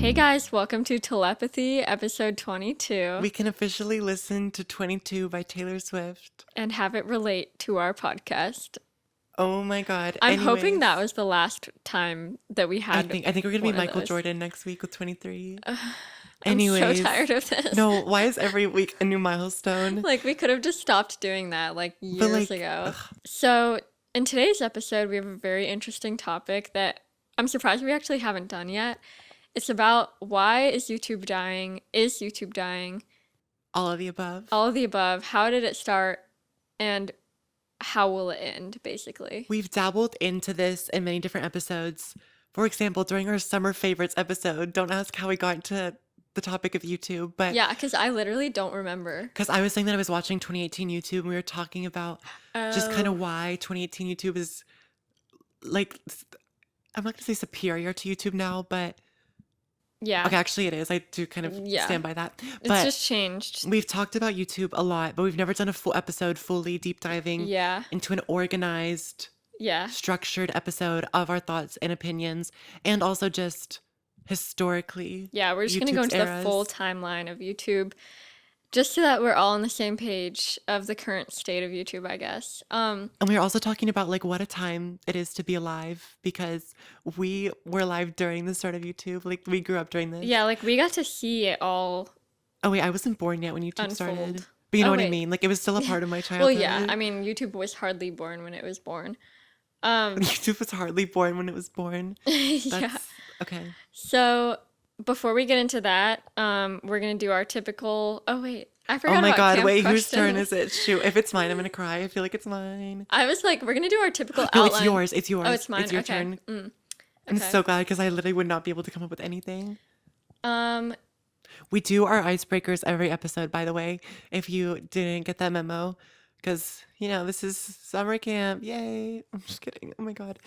Hey guys, welcome to Telepathy, episode 22, We can officially listen to 22 by Taylor Swift. and have it relate to our podcast. Oh my God. I'm hoping Anyways, that was the last time that we I had think we're gonna be one of Michael those. Jordan next week with 23. I'm so Anyways, tired of this. no, why is every week a new milestone? Like, we could have just stopped doing that like But years like, ago. ugh, So, in today's episode, we have a very interesting topic that I'm surprised we actually haven't done yet. It's about why is YouTube dying? Is YouTube dying? all of the above. All of the above. How did it start? And how will it end, basically? We've dabbled into this in many different episodes. For example, during our summer favorites episode, don't ask how we got into the topic of YouTube, but Yeah, because I literally don't remember. because I was saying that I was watching 2018 YouTube and we were talking about just kind Oh, of why 2018 YouTube is like, I'm not gonna say superior to YouTube now, but yeah. okay, actually it is. I do kind of Yeah. stand by that. It's But just changed. we've talked about YouTube a lot, but we've never done a full episode fully deep diving Yeah. into an organized, Yeah. structured episode of our thoughts and opinions, and also just historically Yeah. We're just going to go YouTube's into the full eras. timeline of YouTube just so that we're all on the same page of the current state of YouTube, I guess. And we are also talking about like what a time it is to be alive because we were alive during the start of YouTube. Like we grew up during this. Yeah, like we got to see it all Oh wait, I wasn't born yet when YouTube started. unfold. But you know Oh, what I wait. mean? Like it was still a part of my Well, yeah. childhood. I mean, YouTube was hardly born when it was born. YouTube was hardly born when it was born. Yeah. That's okay. So before we get into that, we're gonna do our typical. Oh wait, I Oh forgot my about God, camp wait, whose turn questions. is it? Shoot, if it's mine, I'm gonna cry. I feel like it's mine. I was like, we're gonna do our typical No, it's outline. yours. It's yours. Oh, it's mine. It's your Okay. turn. Mm, I'm okay. so glad because I literally would not be able to come up with anything. Um. We do our icebreakers every episode, by the way, if you didn't get that memo. Because, you know, this is summer camp. Yay. I'm just kidding. Oh my God.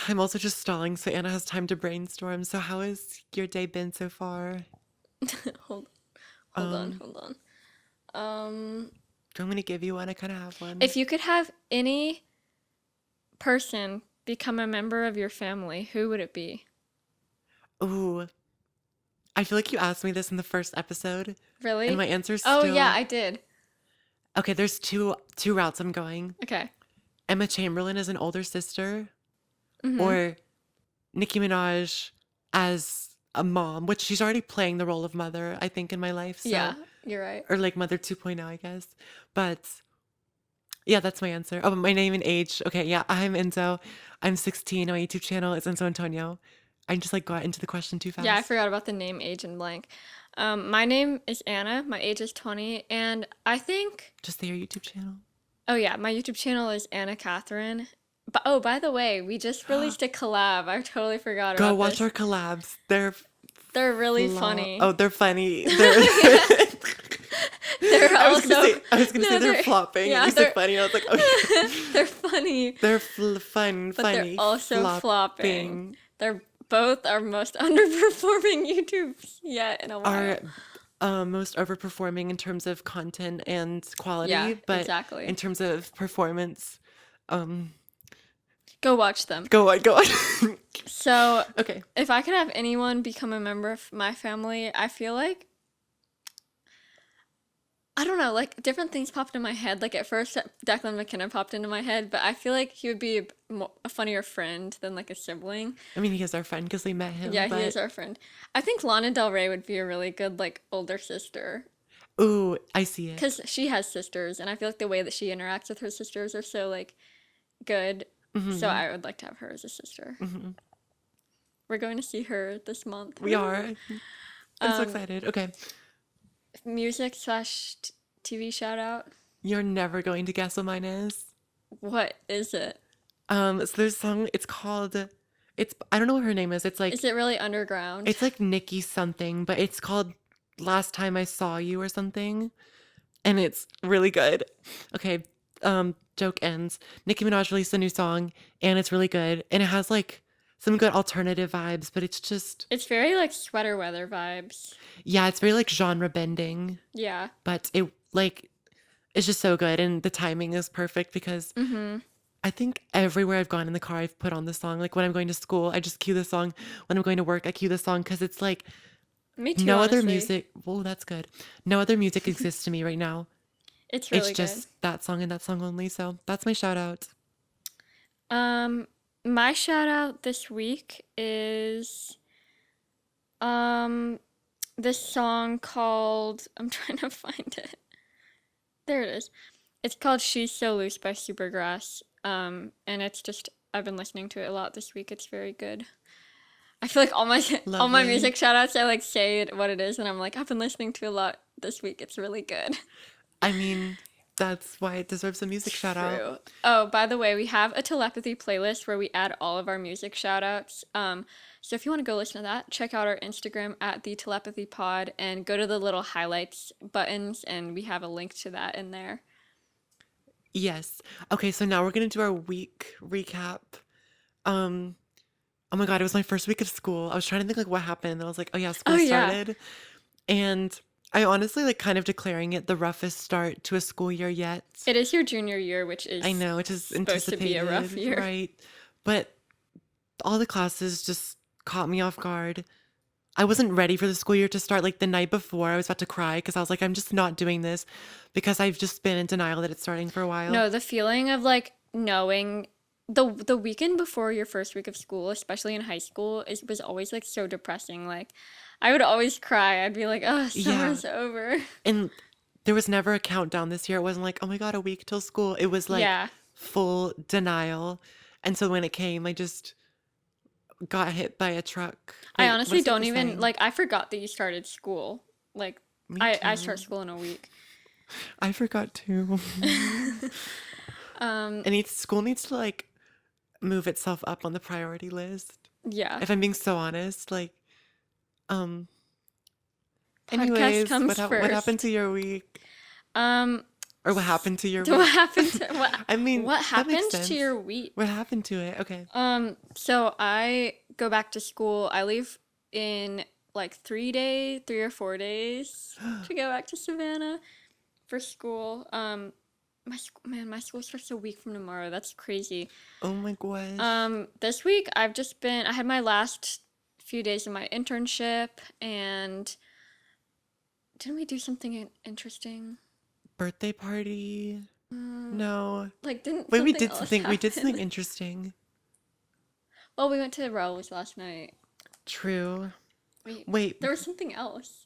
I'm also just stalling so Anna has time to brainstorm. So, how has your day been so far? hold. Hold on. Um, Hold on. do you want me to give you one? I kind of have one. If you could have any person become a member of your family, who would it be? Ooh, I feel like you asked me this in the first episode, and my Really? answer's Oh yeah, still I did. okay. There's two routes I'm going. Okay. Emma Chamberlain as an older sister, Mm-hmm. or Nicki Minaj as a mom, which she's already playing the role of mother, I think, in my life. Yeah, So, you're right. or like Mother 2.0, I guess. But yeah, that's my answer. Oh, my name and age. Okay, yeah, I'm Enzo. I'm 16. My YouTube channel is Enzo Antonio. I just like got into the question too Yeah, I fast. forgot about the name, age, and blank. My name is Anna. My age is 20, and I think. Just say your YouTube channel. Oh yeah, my YouTube channel is Anna Katherine. But oh, by the way, we just released a collab. I totally forgot Go about watch this. our collabs. They're They're really funny. Oh, they're funny. They're They're I was gonna also say I was gonna no, say they're they're flopping. yeah, And you they're said funny. And I was like, okay. they're funny, They're but they're funny, also flopping. flopping. They're both our most underperforming YouTubes yet in a while. Are most overperforming in terms of content and quality, Yeah, but exactly. in terms of performance, um, Go watch them. go on, go on. So, Okay. if I could have anyone become a member of my family, I feel like I don't know, like different things popped in my head. Like at first, Declan McKenna popped into my head, but I feel like he would be a funnier friend than like a sibling. I mean, he is our friend because we met him, Yeah, he but is our friend. I think Lana Del Rey would be a really good like older sister ooh, I see it. because she has sisters, and I feel like the way that she interacts with her sisters are so like good. So I would like to have her as a sister. Hmm. We're going to see her this month. We are. I'm so Um, excited. Okay, music slash TV shout out. you're never going to guess what mine is. What is it? So there's a song. It's called. It's I don't know what her name is. Is it really underground? It's like Nikki something, but it's called Last Time I Saw You or something. And it's really good. Okay, joke ends. Nicki Minaj released a new song and it's really good. And it has like some good alternative vibes, but it's just It's very like sweater weather vibes. yeah, it's very like genre bending, Yeah. but it like it's just so good and the timing is perfect because Mm-hmm. I think everywhere I've gone in the car, I've put on the song. Like when I'm going to school, I just cue the song. When I'm going to work, I cue the song because it's like Me too, no other honestly. music. Whoa, that's good. No other music exists to me right now. It's It's really good. just that song and that song only. So that's my shout out. Um, my shout out this week is um this song called I'm trying to find it. There it is. It's called She's So Loose by Supergrass. And it's just I've been listening to it a lot this week. It's very good. I feel like all my Lovely. music shout outs I like say what it is and I'm like I've been listening to a lot this week. It's really good. I mean, that's why it deserves a music shout out. True. Oh, by the way, we have a telepathy playlist where we add all of our music shout outs. So if you want to go listen to that, check out our Instagram at the telepathy pod and go to the little highlights buttons and we have a link to that in there. Yes. Okay, so now we're gonna do our week recap. Um, oh my God, it was my first week of school. I was trying to think like what happened. And I was like, oh yeah, Oh school yeah. started. And I honestly like kind of declaring it the roughest start to a school year yet. It is your junior year, which I is know, which is supposed to be a rough anticipated, year. right? But all the classes just caught me off guard. I wasn't ready for the school year to start. Like the night before, I was about to cry because I was like, I'm just not doing this because I've just been in denial that it's starting for a while. No, the feeling of like knowing the weekend before your first week of school, especially in high school, was always like so depressing. Like I would always cry. I'd be like, "Oh, Yeah. summer's over." And there was never a countdown this year. It wasn't like, oh my God, a week till school. It was like Yeah. full denial. And so when it came, I just got hit by a truck. I Wait, what honestly is it don't the even saying? like I forgot that you started school. Like Me I start too. school in a week. I forgot too. Um And school needs to like move itself up on the priority list. yeah. If I'm being so honest, like, um, Podcast anyways, comes what happened first. to your week? Um Or what happened to your what week? happened to I mean, what that makes happened to sense. your week? What happened to it? Okay. So I go back to school. I leave in like 3 or 4 days to go back to Savannah for school. My school starts a week from tomorrow. That's crazy. Oh my gosh. This week I had my last few days of my internship, and didn't we do something interesting? Birthday party? Um, No. like didn't Wait, something else we did something happen? interesting. Well, we went to Rose last night. True. Wait, Wait, there was something else.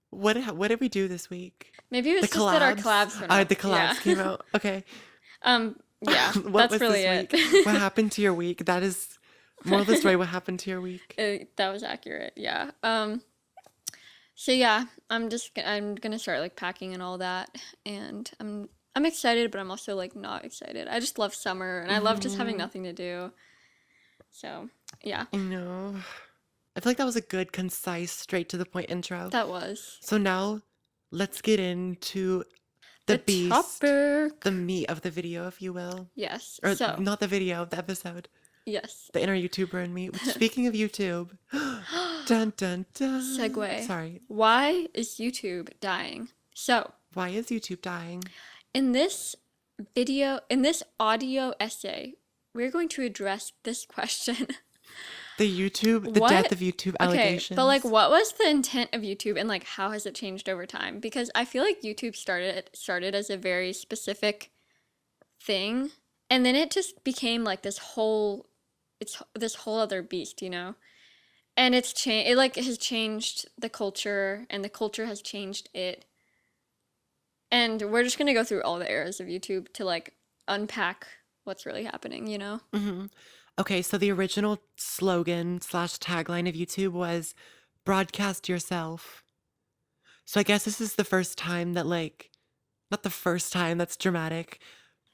what did we do this week? Maybe it The was just that our collabs? collabs went up. The Yeah. collabs came out. Okay. Yeah, What that's was really this it. week? What happened to your week? That is moral of the story. What happened to your week? That was accurate. Yeah. So yeah, I'm gonna start like packing and all that, and I'm excited, but I'm also like not excited. I just love summer, and I love just having Hmm. nothing to do. So yeah, I know. I feel like that was a good, concise, straight to the point intro. that was So now let's get into the the beast, topic. the meat of the video, if you will. Yes. Or So not the video, the episode. yes. The inner YouTuber and me. Which, speaking of YouTube, dun dun dun. Segue. Sorry. Why is YouTube dying? So Why is YouTube dying? in this in this audio essay, we're going to address this question. The death What? of YouTube Okay, but like allegations. what was the intent of YouTube and like how has it changed over time? Because I feel like YouTube started as a very specific thing and then it just became like this whole other beast, you know? And it like has changed the culture and the culture has changed it. And we're just going to go through all the eras of YouTube to like unpack what's really happening, you know? Hmm. Okay, so the original slogan slash tagline of YouTube was broadcast yourself. So I guess this is the first time that like, not the first time, that's dramatic,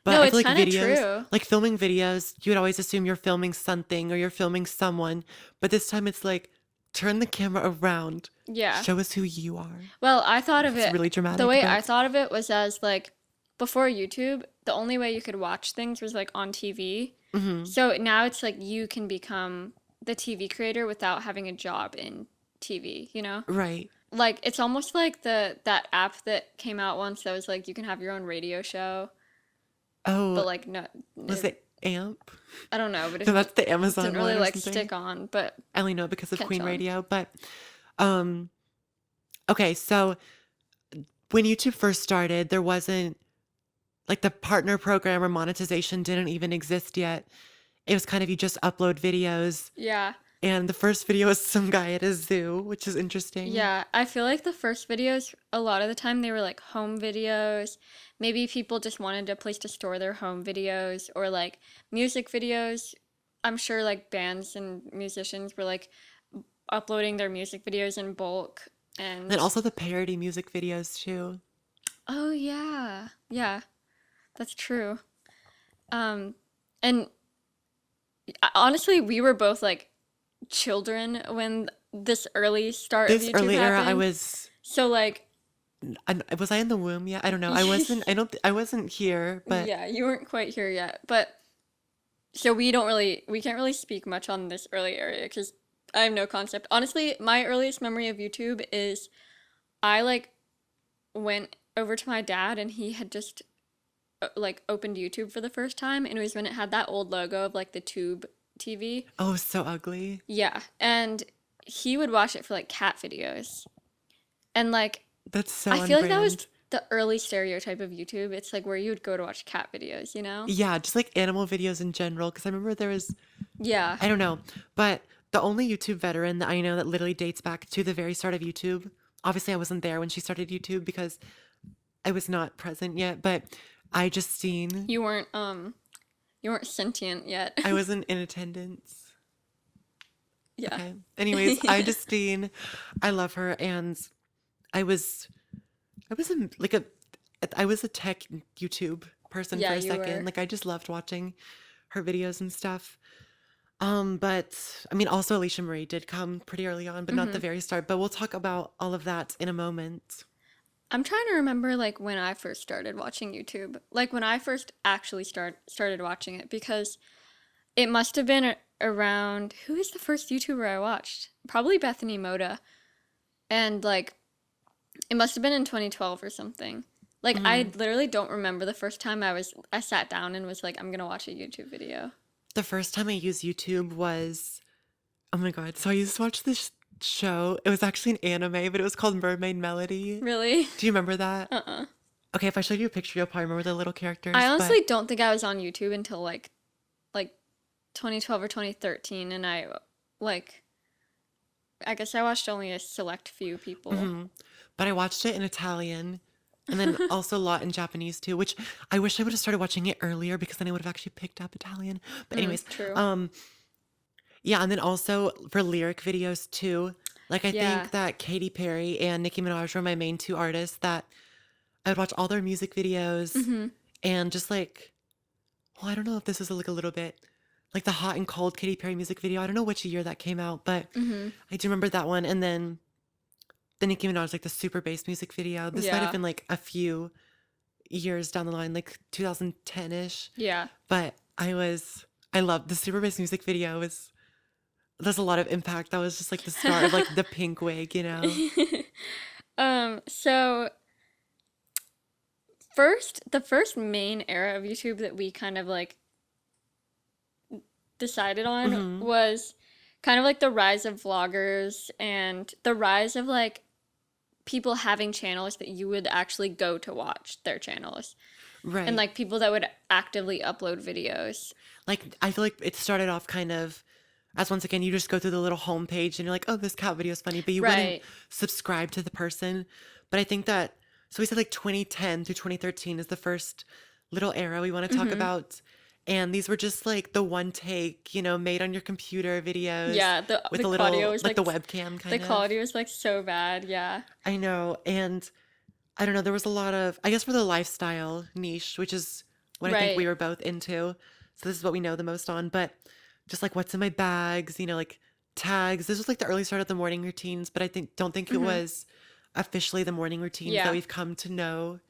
but No, I feel it's like kind of videos, true. like filming videos, you would always assume you're filming something or you're filming someone, but this time it's like, turn the camera around, Yeah. show us who you are. Well, I thought of It's it, really the dramatic, way I but thought of it was as like before YouTube, the only way you could watch things was like on TV. hmm, So now it's like you can become the TV creator without having a job in TV, you know? right. Like it's almost like that app that came out once that was like you can have your own radio show. Oh, but like no, was it Amp? I don't know, but No, it that's the didn't Amazon really one or like something. stick on. But I only know it because of can't Queen tell. Radio. But um, okay, so when YouTube first started, there wasn't like the partner program or monetization didn't even exist yet. It was kind of you just upload videos. Yeah. And the first video was some guy at a zoo, which is interesting. Yeah, I feel like the first videos, a lot of the time, they were like home videos. Maybe people just wanted a place to store their home videos or like music videos. I'm sure like bands and musicians were like uploading their music videos in bulk. And then And also the parody music videos too. oh, yeah, yeah, that's true. Um, and honestly, we were both like children when this early start of This YouTube early era, I happened. was, So like, was I in the womb yet? I don't know. I wasn't. I wasn't here, but yeah, you weren't quite here yet, but so we can't really speak much on this early area because I have no concept. Honestly, my earliest memory of YouTube is I like went over to my dad and he had just like opened YouTube for the first time, and it was when it had that old logo of like the tube TV. oh, so ugly. Yeah, and he would watch it for like cat videos. And like That's so I on feel like that was brand. the early stereotype of YouTube. It's like where you would go to watch cat videos, you know? Yeah, just like animal videos in general. Because I remember there was, Yeah. I don't know, but the only YouTube veteran that I know that literally dates back to the very start of YouTube. Obviously, I wasn't there when she started YouTube because I was not present yet, but I just seen, You weren't you weren't sentient yet. I wasn't in attendance. Yeah. Okay. Anyways, I just seen, I love her, and I was, I was in like a, I was a tech YouTube person for Yeah, a you second. were. Like I just loved watching her videos and stuff. But I mean, also Alicia Marie did come pretty early on, but not the Mhm. very start. But we'll talk about all of that in a moment. I'm trying to remember like when I first started watching YouTube. Like when I first actually started watching it because it must have been around who is the first YouTuber I watched? Probably Bethany Moda. And like it must have been in 2012 or something. Like I Mhm. literally don't remember the first time I sat down and was like I'm going to watch a YouTube video. The first time I used YouTube was, oh my God. So I used to watch this show. It was actually an anime, but it was called Mermaid Melody. Really? Do you remember that? Uh-uh. Okay, if I showed you a picture, you'll probably remember the little I characters, but honestly don't think I was on YouTube until like 2012 or 2013, and like I guess I watched only a select few people. mhm. But I watched it in Italian and then also a lot in Japanese too, which I wish I would have started watching it earlier because then I would have actually picked up Italian. But anyways, True. um yeah, and then also for lyric videos too. Like I Yeah. think that Katy Perry and Nicki Minaj were my main two artists that I would watch all their music videos Mm-hmm. and just like, well, I don't know if this was like a little bit like the Hot and Cold Katy Perry music video. I don't know which year that came out, but Mm-hmm. I do remember that one. And then the Nicki Minaj, like the super bass music video. This might have Yeah. been like a few years down the line, like 2010-ish. Yeah. But I loved the super bass music video. There's a lot of impact. That was just like the start of like the pink wig, you know? So first, the first main era of YouTube that we kind of like decided on Hmm. was kind of like the rise of vloggers and the rise of like people having channels that you would actually go to watch their channels and Right. like people that would actively upload videos. Like I feel like it started off kind of as once again you just go through the little homepage and you're like, oh, this cat video is funny, but you wouldn't Right. subscribe to the person. But I think that so we said like 2010 through 2013 is the first little era we want to talk Mm-hmm. about. And these were just like the one take, made on your computer videos Yeah, with the a audio little was like the like webcam the kind of. quality was like so bad. Yeah. I know. And I don't know, there was a lot of I guess for the lifestyle niche, which is what I think we Right. were both into. So this is what we know the most on, but just like what's in my bags, like tags. This was like the early start of the morning routines, but I don't think it Mm-hmm. was officially the morning routines that Yeah. we've come to know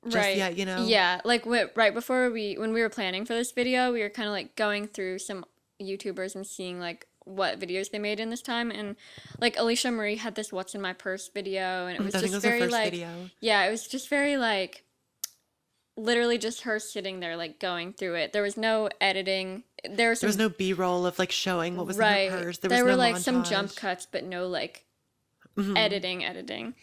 just Right. yet. Yeah. Like right before when we were planning for this video, we were kind of like going through some YouTubers and seeing like what videos they made in this time. And like Alicia Marie had this What's in My Purse video, and it I was think it just was her very first like, video. yeah, it was just very like literally just her sitting there like going through it. There was no editing. There was There was some no B-roll of like showing what was in her right. purse. There was There were no like some jump montage. cuts, but no like Hmm. editing.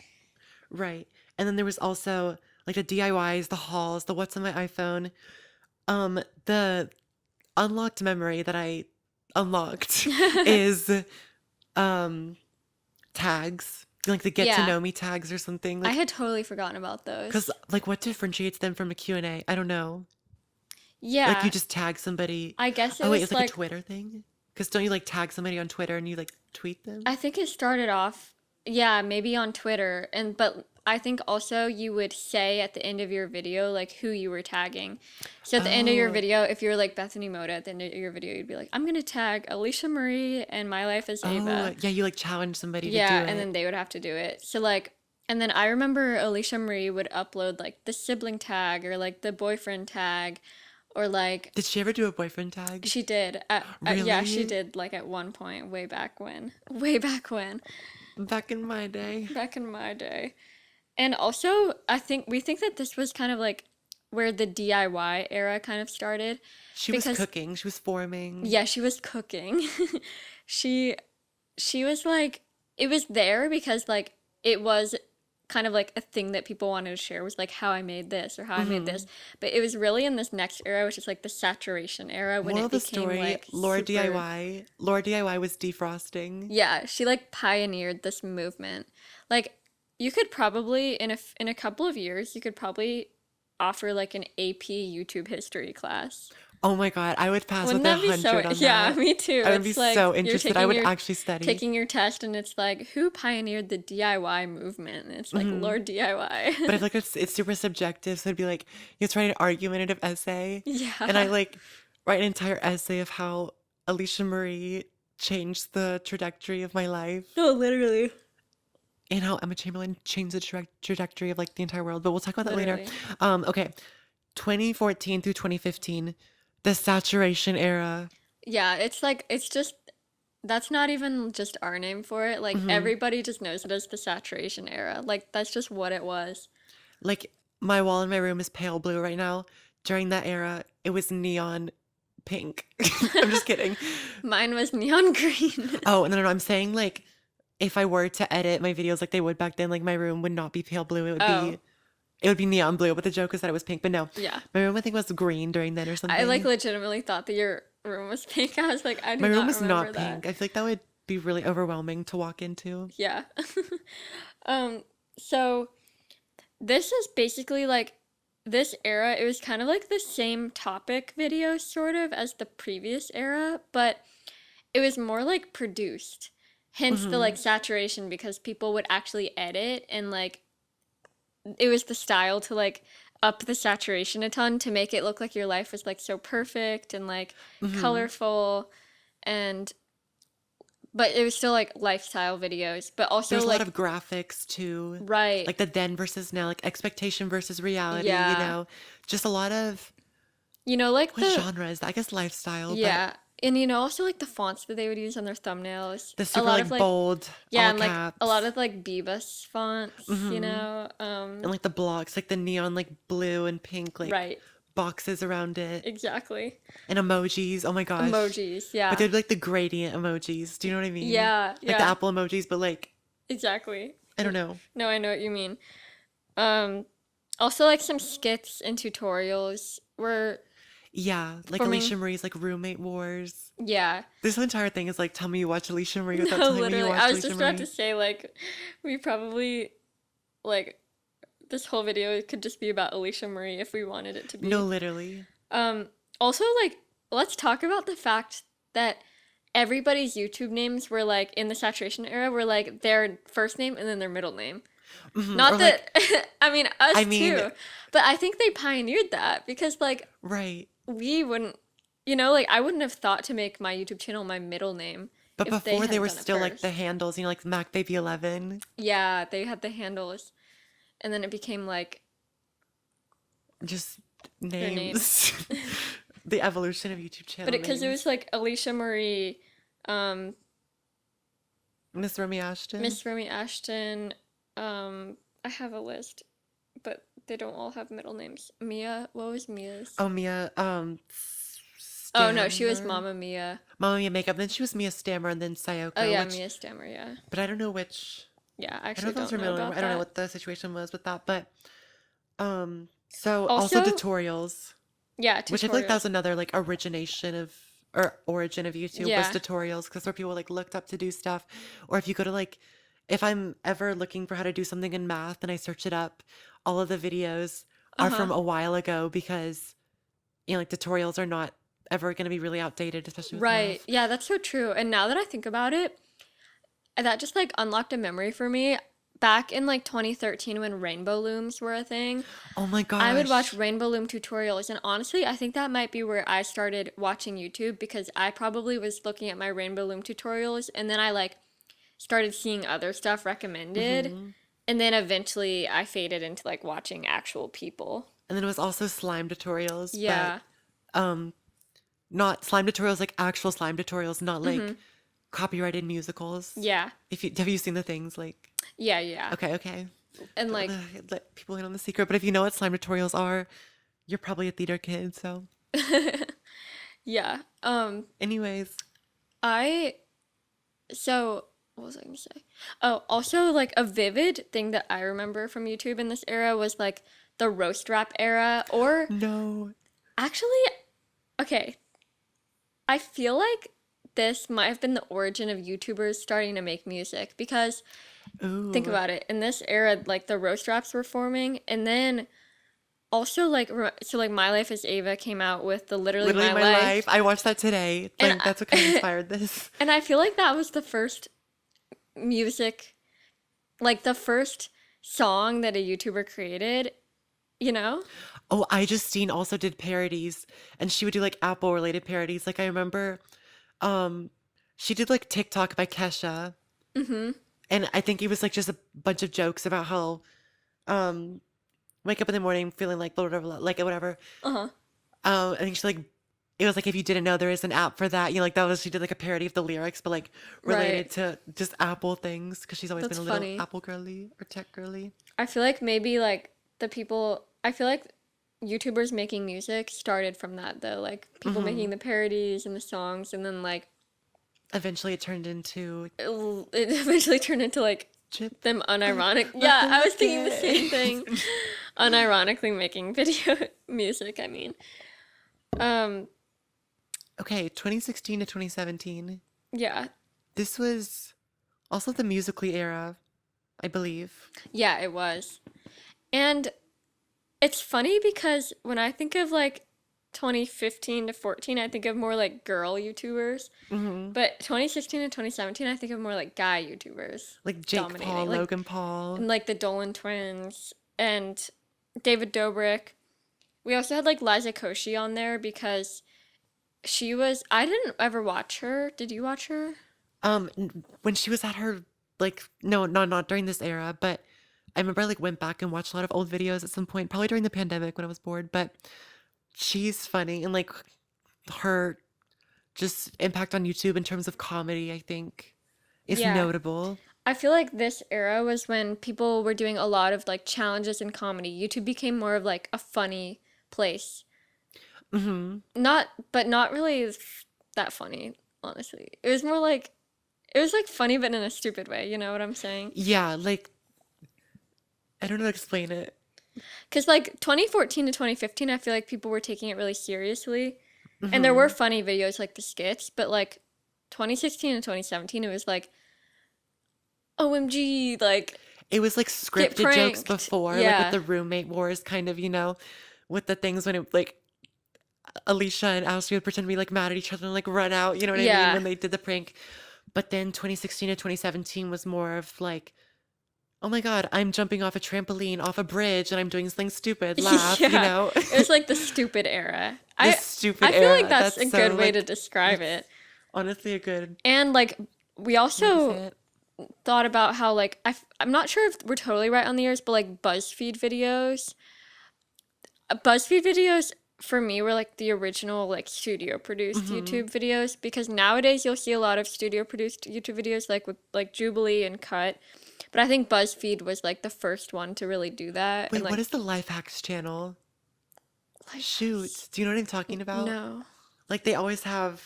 Right. And then there was also like the DIYs, the hauls, the what's on my iPhone. The unlocked memory that I unlocked is um tags, like the get to Yeah, know me tags or something. I Like, had totally forgotten about cause those. like what differentiates them from a Q&A? I don't know. Like you Yeah, just tag somebody. I guess it Oh wait, was it's like a like Twitter thing. Cause don't you like tag somebody on Twitter and you like tweet them? I think it started off, yeah, maybe on Twitter, and but I think also you would say at the end of your video like who you were tagging. So at the end of your Oh, video, if you're like Bethany Moda, at the end of your video, you'd be like, I'm gonna tag Alicia Marie and my life as Ava. oh yeah, you like challenge somebody to do Yeah, and then it. they would have to do it. So like, and then I remember Alicia Marie would upload like the sibling tag or like the boyfriend tag or like Did she ever do a boyfriend tag? she did yeah, she Really? did like at one point way back when Back in my day. back in my day. And also, I think we think that this was kind of like where the DIY era kind of started She was because cooking, she was forming. yeah, she was cooking. she she was like it was there because like it was kind of like a thing that people wanted to share was like how I made this or how I made this. Hmm. But it was really in this next era, which is like the saturation era when Moral it of the became story, like Laura super DIY. Laura DIY was defrosting. yeah, she like pioneered this movement. Like you could probably in a couple of years you could probably offer like an AP YouTube history class. Oh my God, I would pass Wouldn't with a that be so? 100 on Yeah, that. me too. I would be It's like so you're interested. I would actually study. taking your test and it's like who pioneered the DIY movement? And it's like Hmm. Lord But I DIY. feel like it's super subjective. So it'd be like, you have to write an argumentative essay. And I Yeah. like write an entire essay of how Alicia Marie changed the trajectory of my life No, literally. and how Emma Chamberlain changed the trajectory of like the entire world. But we'll talk about that later. Literally. Okay. 2014 through 2015, the saturation era. Yeah, it's like it's just that's not even just our name for it. Like Hmm. everybody just knows it as the saturation era. Like that's just what it was. Like my wall in my room is pale blue right now. During that era, it was neon pink. I'm just kidding. Mine was neon green. Oh, no, no, no. I'm saying like if I were to edit my videos like they would back then, like my room would not be pale blue. Oh, It would be neon blue, but the joke is that it was pink. But no, yeah. my room I think was green during then or I like something. legitimately thought that your room was pink. I was like, I My do room not was remember not that. pink. I feel like that would be really overwhelming to walk into. Yeah. Um, so this is basically like this era, it was kind of like the same topic video sort of as the previous era, but it was more like produced. Hence the Hmm. like saturation because people would actually edit and like it was the style to like up the saturation a ton to make it look like your life was like so perfect and like Hmm. colorful and but it was still like lifestyle videos, but There also was a lot like of graphics too, right. like the then versus now, like expectation versus reality, Yeah. just a lot of Like what the genre is that? I guess lifestyle, but yeah. And also like the fonts that they would use on their thumbnails. the A super lot of like like bold, yeah, all and like a lot caps. of like Bebas fonts, you Hmm. know. And like the blocks, like the neon, like blue and pink, like Right. boxes around it, Exactly. and emojis. Oh my gosh. Emojis, But yeah. they'd be like the gradient emojis. Do you know what I mean? Yeah, Like the yeah. Apple emojis, but like, Exactly. I don't know. No, I know what you mean. Um Also like some skits and tutorials were Yeah, like forming Alicia Marie's like roommate wars. yeah. This entire thing is like, tell me you watch Alicia Marie without No, telling me you literally. I watched was Alicia just about to Marie. say like we probably like this whole video could just be about Alicia Marie if we wanted it to No, be. literally. Um, Also, like, let's talk about the fact that everybody's YouTube names were like in the saturation era were like their first name and then their middle name. Hmm. Or Not like, that, I mean, I us mean, too, but I think they pioneered that because, like, right. we wouldn't, like, I wouldn't have thought to make my YouTube channel my middle name But if they before they hadn't were done it still like the first. handles, like Mac Baby 11, Yeah, they had the handles, and then it became like just their names. names. The evolution of YouTube But channel because it names. was like Alicia Marie, um, Miss Remy Ashton. Miss Remy Ashton. I have a list. but they don't all have middle names. Mia, what was Mia's? Oh, Mia, Oh no, she was Stammer. Mama Mia. Mama Mia Makeup. Then she was Mia Stammer and then Oh Sayoko, yeah, which, Mia Stammer, yeah. but I don't know which. Yeah, I I don't know actually if those don't were know middle name. about I don't know that. what the situation was with that, but so also Also, tutorials, yeah, which I feel like that was tutorials. another like origination of or origin of YouTube was Yeah. tutorials because where people like looked up to do stuff, or if you go to like if I'm ever looking for how to do something in math and I search it up, all of the videos are Uh-huh. from a while ago because like tutorials are not ever going to be really outdated, especially with Right. math. Yeah, that's so true. And now that I think about it, that just like unlocked a memory for me. Back in like 2013 when rainbow looms were a thing, Oh my I would watch gosh. rainbow loom tutorials, and honestly, I think that might be where I started watching YouTube because I probably was looking at my rainbow loom tutorials and then I like started seeing other stuff recommended, Hmm. and then eventually I faded into like watching actual people. And then it was also slime tutorials, but Yeah. um not slime tutorials like actual slime tutorials, not Mhm. like copyrighted musicals. Yeah. If you have you seen the things like Yeah, yeah. okay, okay. And Don't like wanna let people in on the secret, but if you know what slime tutorials are, you're probably a theater kid, so yeah. anyways. I so what was I gonna say? Oh, also like a vivid thing that I remember from YouTube in this era was like the roast rap era, or No. actually, okay, I feel like this might have been the origin of YouTubers starting to make music because think Ooh. about it. In this era, like the roast raps were forming, and then also like so like My Life as Ava came out with the Literally Literally My my life. Life, I watched that today. and Like that's what kind of inspired this. and I feel like that was the first music, like the first song that a YouTuber created, you know? Oh, I Justine also did parodies and she would do like Apple related parodies. Like I remember um she did like TikTok by Kesha Mm-hmm. and I think it was like just a bunch of jokes about how um wake up in the morning feeling like whatever like whatever. Uh-huh. I think she like it was like if you didn't know there is an app for that, like that was she did like a parody of the lyrics but like Right. related to just Apple things because she's always been That's a little funny. Apple girly or tech girly. I feel like maybe like I feel like YouTubers making music started from that though. Like people Hmm. making the parodies and the songs, and then like Eventually it turned into it eventually turned into like chip. them unironic. Let Yeah, them I was look thinking the same it. thing. Unironically making video music, I mean. Um, Okay, 2016 to 2017. yeah. This was also the musically era, I believe. Yeah, it was. And it's funny because when I think of like 2015 to 14, I think of more like girl YouTubers. Hmm. But 2016 to 2017, I think of more like guy YouTubers Like Jake Paul, dominating. Like Logan Paul. and like the Dolan twins and David Dobrik. We also had like Liza Koshy on there because I didn't ever watch her. Did you watch her? When she was at her like no, not during this era, but I remember I like went back and watched a lot of old videos at some point, probably during the pandemic when I was bored, but she's funny and like her just impact on YouTube in terms of comedy, I think is Yeah. notable. I feel like this era was when people were doing a lot of like challenges in comedy. YouTube became more of like a funny place. Hmm. Not really that funny, honestly. It was like funny but in a stupid way, you know what I'm saying? Yeah, like I don't know how to explain it. Cuz like 2014 to 2015, I feel like people were taking it really seriously. And there were Hmm. funny videos like the skits, but like 2016 and 2017 it was like OMG, like It was like get scripted jokes pranked. before, like with Yeah. the roommate wars, kind of, with the things when it like Alicia and Ashley would pretend to be like mad at each other and like run out, you know what I mean, Yeah. when they did the prank. But then 2016 to 2017 was more of like, oh my God, I'm jumping off a trampoline off a bridge and I'm doing something stupid, laugh, Yeah. It was like the stupid era. The I stupid I feel like era. that's That's a so good way to like, describe that's it. honestly a good And like we way to say also it. thought about how like I'm not sure if we're totally right on the years, but like BuzzFeed videos for me were like the original like studio produced Hmm. YouTube videos because nowadays you'll see a lot of studio produced YouTube videos like with like Jubilee and Cut. But I think BuzzFeed was like the first one to really do that. And Wait, what like, is the Life Hacks channel? life hacks. Shoot, do you know what I'm talking about? No. Like they always have.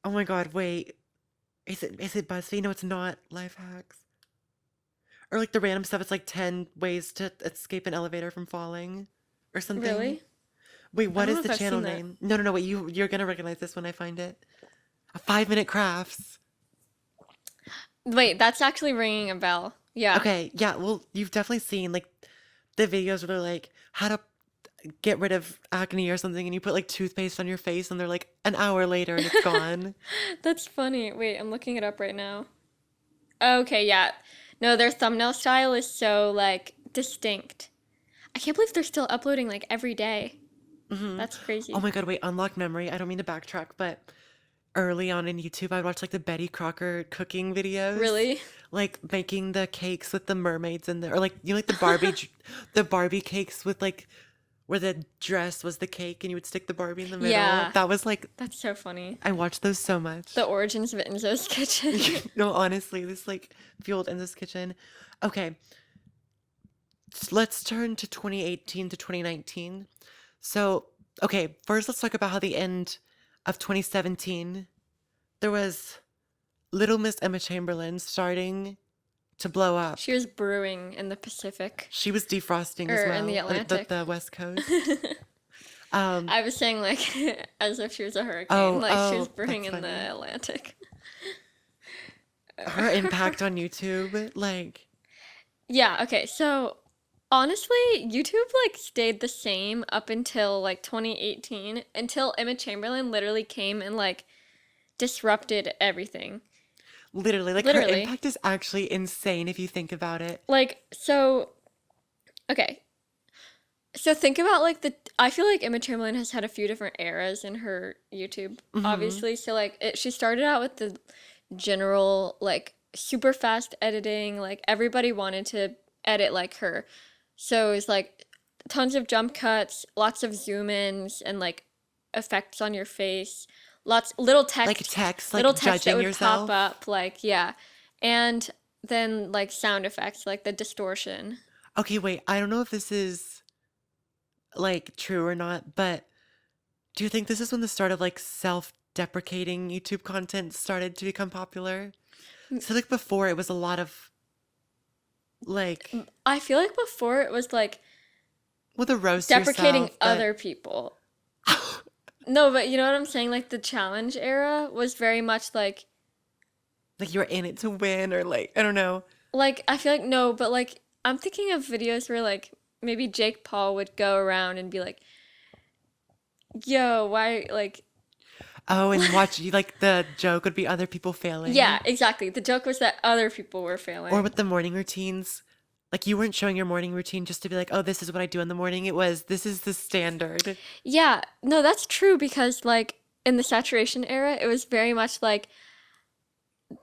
Oh my God, wait. Is it BuzzFeed? No, it's not Life Hacks. Or like the random stuff. It's like 10 ways to escape an elevator from falling, or something. Really? Wait, I what don't is know the if I've channel seen that. name? No, no, no. Wait, you're gonna recognize this when I find it. A 5 minute crafts. Wait, that's actually ringing a bell. Yeah. Okay, yeah. Well, you've definitely seen like the videos where they're like how to get rid of acne or something, and you put like toothpaste on your face, and they're like an hour later and it's gone. That's funny. Wait, I'm looking it up right now. Okay, yeah. No, their thumbnail style is so like distinct. I can't believe they're still uploading like every day. Hmm. That's Oh crazy. my God, wait, unlocked memory. I don't mean to backtrack, but early on in YouTube, I'd watch like the Betty Crocker cooking videos, Really? like making the cakes with the mermaids in there, or like you know, like the Barbie cakes with like where the dress was the cake and you would stick the Barbie in the middle. Yeah. That was like That's so funny. I watched those so The much. origins of Enzo's kitchen. No, honestly, this like fueled in this kitchen. Okay, let's turn to 2018 to 2019. So, okay, first let's talk about how the end of 2017 there was Little Miss Emma Chamberlain starting to blow up. She was brewing in the Pacific She was defrosting or as in the well, or Atlantic. the West Coast. Um, I was saying like as if she was a hurricane, oh, like she was oh, brewing that's in funny. the Atlantic. Her impact on YouTube, like, Yeah, okay. So honestly, YouTube like stayed the same up until like 2018 until Emma Chamberlain literally came and like disrupted everything. literally, like her Literally. impact is actually insane if you think about it. Like so okay. So think about like the I feel like Emma Chamberlain has had a few different eras in her YouTube, Hmm. obviously. So like she started out with the general like super fast editing, like everybody wanted to edit like her. So it was like tons of jump cuts, lots of zoom ins and like effects on your face, lots Like text, little like text that judging would pop yourself. up like yeah. And then like sound effects like the distortion. Okay, wait, I don't know if this is like true or not, but do you think this is when the start of like self-deprecating YouTube content started to become popular? So like before it was a lot of like, I feel like before it was like well, the roast deprecating yourself, but other people. No, but you know what I'm saying? Like the challenge era was very much like you're in it to win or like I don't know. like I feel like no, but like I'm thinking of videos where like maybe Jake Paul would go around and be like, "Yo, why like Oh, and watch you like the joke would be other people yeah, failing. exactly. The joke was that other people were Or failing." with the morning routines. Like you weren't showing your morning routine just to be like, oh, this is what I do in the morning. It was this is the standard. Yeah, no, that's true because like in the saturation era, it was very much like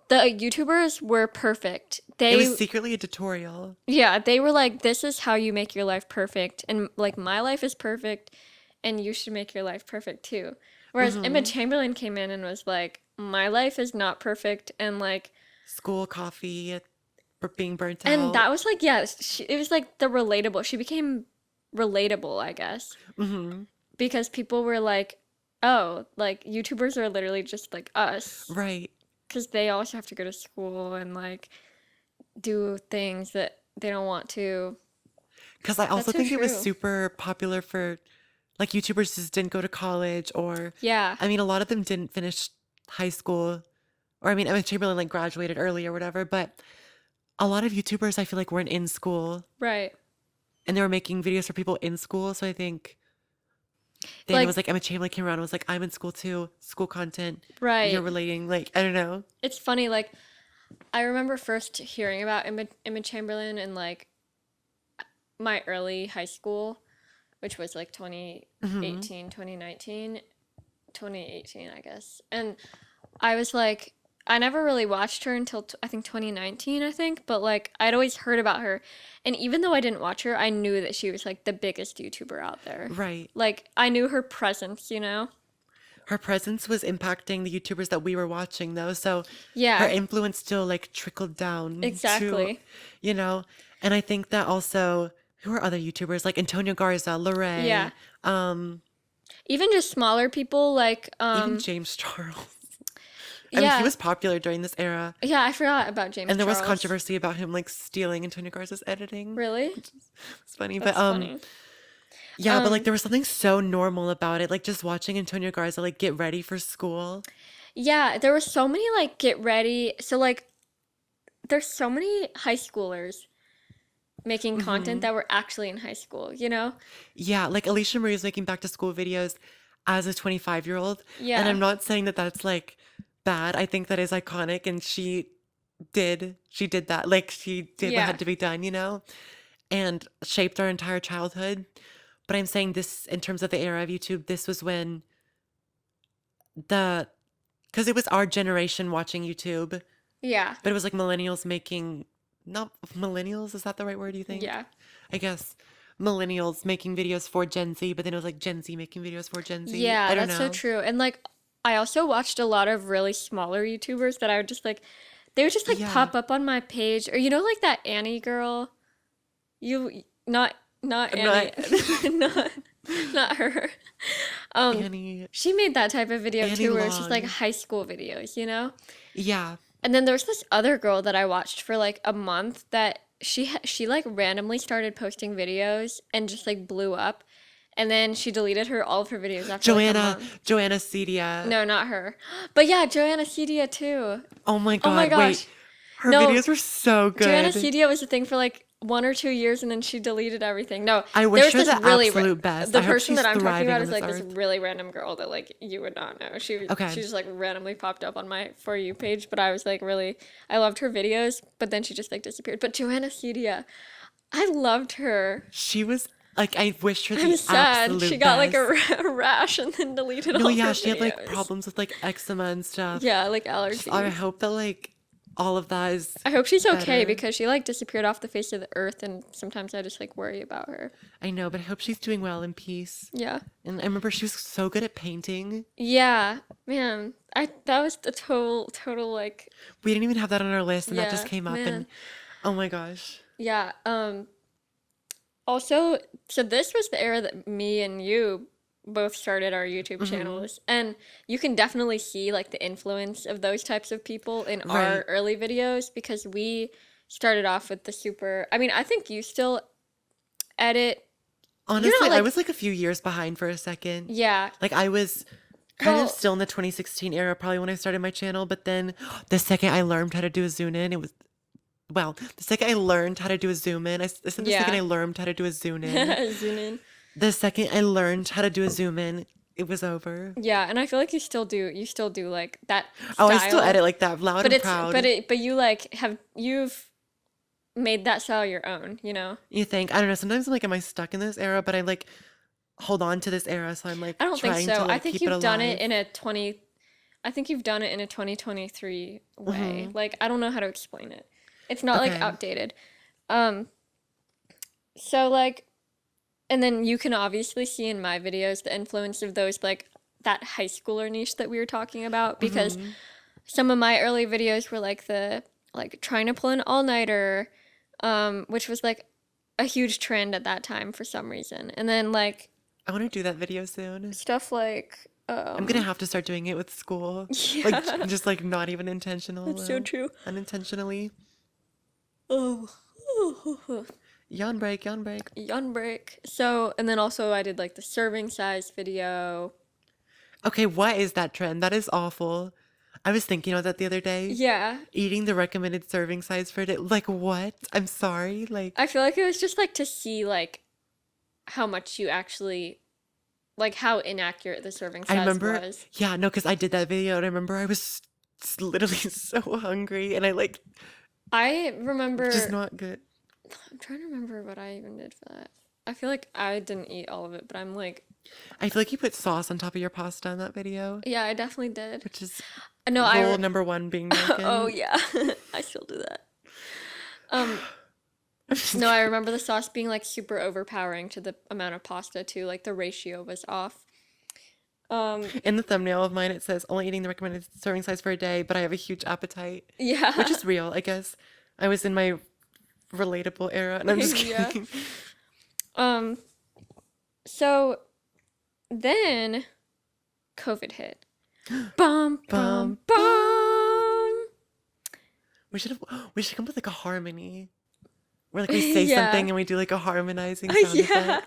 the YouTubers were perfect. It was secretly a tutorial. Yeah, they were like, this is how you make your life perfect. And like, my life is perfect, and you should make your life perfect too. Whereas Emma Hmm. Chamberlain came in and was like, my life is not perfect. And like, School coffee for being burnt and out. that was like, yeah, it was like the relatable. She became relatable, I guess, Hmm. because people were like, oh, like, YouTubers are literally just like us. Right. Because they also have to go to school and like do things that they don't want to. Because I That's also so think it was true. super popular for like YouTubers just didn't go to college or Yeah. I mean a lot of them didn't finish high school or I mean Emma Chamberlain like graduated early or whatever, but a lot of YouTubers I feel like weren't in school Right. and they were making videos for people in school. So I think then it was Like, like Emma Chamberlain came around and was like, I'm in school too, school content. You're right. relating, like, I don't know. It's funny, like, I remember first hearing about Emma Chamberlain in, like, my early high school, which was, like, Hmm. 2018, I guess. And I was like, I never really watched her until I think 2019, I think, but, like, I'd always heard about her. And even though I didn't watch her, I knew that she was, like, the biggest YouTuber out there. Right. Like, I knew her presence, you know? her presence was impacting the YouTubers that we were watching though. So her Yeah, influence still like trickled down to, exactly. you know, and I think that also who are other YouTubers like Antonio Garza, Yeah. Lorray, um, Even just smaller people like even James Charles. I mean, he yeah. was popular during this era, Yeah, I forgot about James and there was Charles. controversy about him like stealing Antonio Garza's editing, Really? which is it's funny. But That's funny. yeah, but like Um there was something so normal about it, like just watching Antonio Garza like get ready for school. yeah, there were so many like get ready. So like there's so many high schoolers making content Hmm. that were actually in high school, you know? Yeah, like Alicia Marie is making back to school videos as a 25-year-old, and Yeah. I'm not saying that that's like bad. I think that is iconic, and she did that. Like she did what Yeah. had to be done, and shaped our entire childhood. But I'm saying this in terms of the era of YouTube, this was when the because it was our generation watching YouTube, Yeah. but it was like millennials making not millennials, is that the right word, you think? Yeah. I guess millennials making videos for Gen Z, but then it was like Gen Z making videos for Gen Z. Yeah, I don't that's so know. true. And like I also watched a lot of really smaller YouTubers that I would just like they would just like Yeah. pop up on my page or you know like that Annie girl? You not Annie. Not not not her. Um Annie she made that type of video Annie too where it's just like Long. high school videos, you know? Yeah. And then there was this other girl that I watched for like a month that she like randomly started posting videos and just like blew up. And then she deleted all of her videos after like a Joanna month. Joanna Cedia. No, not her. But yeah, Joanna Cedia too. Oh my Oh my God, wait. gosh. Her No, videos were so Joanna good. Cedia was a thing for like 1 or 2 years and then she deleted everything. No, I there wish was her this the absolute best. the I hope person she's that I'm talking thriving about on is this like this earth. really random girl that like you would not know. Okay. She just like randomly popped up on my For You page, but I was like really I loved her videos, but then she just like disappeared. But Joanna Cedia, I loved her. She was like, I wish her I'm the sad. She absolute got like a best. rash and then deleted No, all of yeah, her she had like videos. problems with like eczema and stuff. Yeah, like Just, I allergies. hope that like all of that is I hope she's okay better. because she like disappeared off the face of the earth and sometimes I just like worry about her. I know, but I hope she's doing well in peace. Yeah. And I remember she was so good at painting. Yeah, man. I that was the total like We didn't even have that on our list, and that just yeah, came up. And man. oh my gosh. Yeah. Also, so this was the era that me and you both started our YouTube Hmm. channels, and you can definitely see like the influence of those types of people in our Right. early videos because we started off with the super. I mean, I think you still edit. You're Honestly, not I like was like a few years behind for a second. yeah. Like I was kind of Well, still in the 2016 era, probably when I started my channel. But then the second I learned how to do a zoom in, it was well, the second I learned how to do a zoom in, I said the second yeah. I learned how to do a zoom in. Zoom in. The second I learned how to do a zoom in, it was over. Yeah, and I feel like you still do like that Oh, I still style. edit like that, loud But and it's proud. but you like have you've made that style your own, you know? You think, I don't know, sometimes I'm like, am I stuck in this era? But I like hold on to this era, so I'm like I don't think trying to so. like keep it alive. I think you've done it in a 2023 way. Hmm. Like I don't know how to explain it. It's not like Okay. outdated. Um so like and then you can obviously see in my videos the influence of those like that high schooler niche that we were talking about because Hmm. some of my early videos were like the like trying to pull an all-nighter, which was like a huge trend at that time for some reason. And then like I want to do that video soon. stuff like I'm gonna have to start doing it with school. Like yeah, just like not even intentional that's so though. true. Unintentionally. Oh. Yawn break, yawn break. Yawn break. So, and then also I did like the serving size video. Okay, what is that trend? That is awful. I was thinking of that the other day. Yeah. Eating the recommended serving size for a day. Like what? I'm sorry. Like I feel like it was just like to see like how much you actually like how inaccurate the serving I size remember, was. yeah, no, because I did that video and I remember I was literally so hungry and I like I just remember not good. I'm trying to remember what I even did for that. I feel like I didn't eat all of it, but I'm like, I feel like you put sauce on top of your pasta in that video, yeah, I definitely did. which is No, rule number one being oh broken. yeah, I still do that. Um, I'm just no, I kidding. remember the sauce being like super overpowering to the amount of pasta too. Like the ratio was off. Um, In the thumbnail of mine, it says only eating the recommended serving size for a day, but I have a huge appetite, which yeah. is real, I guess. I was in my relatable era, and I'm just Yeah. kidding. Um, so then COVID hit. Bum, bum, Bum bum. bum. We should come up with like a harmony where like we say Yeah. something and we do like a harmonizing sound Yeah. effect.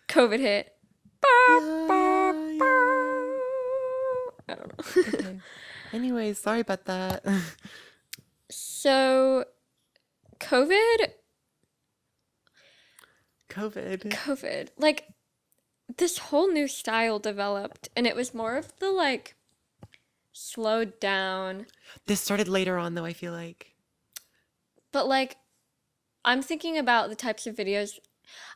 COVID hit. Ba, Yeah, ba, yeah, ba. yeah. I don't know. Okay. Anyways, sorry about that. So, COVID, COVID. COVID, like this whole new style developed, and it was more of the like slowed down, This started later on though, I feel like. but like I'm thinking about the types of videos.